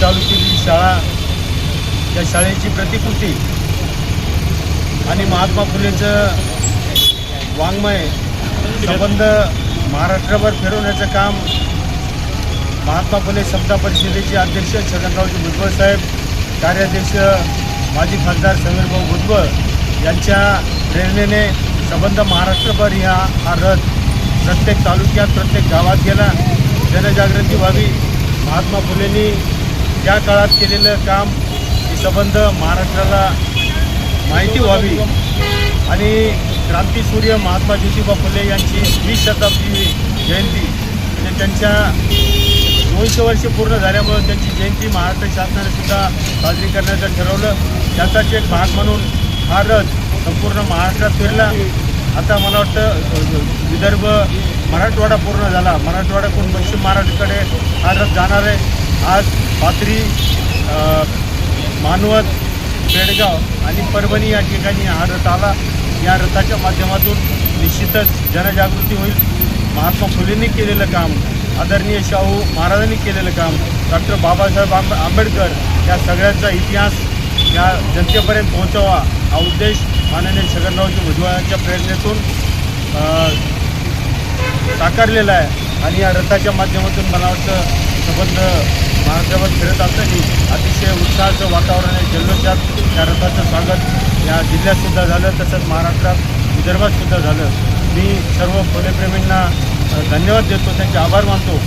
चालू केलेली शाळा, त्या शाळेची प्रतिकृती आणि महात्मा फुलेंचं वाङ्मय संबंध महाराष्ट्रभर फिरवण्याचं काम महात्मा फुले समता परिषदेचे अध्यक्ष छगनरावजी भुजबळ साहेब, कार्याध्यक्ष माजी खासदार समीरभाऊ भुजबळ यांच्या प्रेरणेने संबंध महाराष्ट्रभर हा रथ प्रत्येक तालुक्यात, प्रत्येक गावात गेला. जनजागृती व्हावी, महात्मा फुलेंनी त्या काळात केलेलं काम हे संबंध महाराष्ट्राला माहिती व्हावी आणि क्रांतीसूर्य महात्मा ज्योतिबा फुले यांची 20 शताब्दी जयंती म्हणजे त्यांच्या 200 वर्षे पूर्ण झाल्यामुळे त्यांची जयंती महाराष्ट्र शासनाने सुद्धा साजरी करण्याचं ठरवलं. त्याचाच एक भाग म्हणून हा रथ संपूर्ण महाराष्ट्रात फिरला. आता मला वाटतं विदर्भ, मराठवाडा पूर्ण झाला. मराठवाड्याकडून पश्चिम महाराष्ट्राकडे हा रथ जाणार आहे. आज पाथरी, मानवत, पेडगाव आणि परभणी या ठिकाणी हा रथ आला. या रथाच्या माध्यमातून निश्चितच जनजागृती होईल. महात्मा फुलेंनी केलेलं काम, आदरणीय शाहू महाराजांनी केलेलं काम, डॉक्टर बाबासाहेब आंबेडकर या सगळ्यांचा इतिहास या जनतेपर्यंत पोहोचावा हा उद्देश माननीय छगनरावजी भुजबळांच्या प्रेरणेतून साकारलेला आहे. आणि या रथाच्या माध्यमातून मला वाटतं संबंध महाराष्ट्रावर फिरत असताना अतिशय उत्साहाचं वातावरण आहे. जल्लोषात या रथाचं स्वागत या जिल्ह्यातसुद्धा झालं, तसंच महाराष्ट्रात, विदर्भातसुद्धा झालं. मी सर्व फुलेप्रेमींना धन्यवाद देतो, त्यांचे आभार मानतो.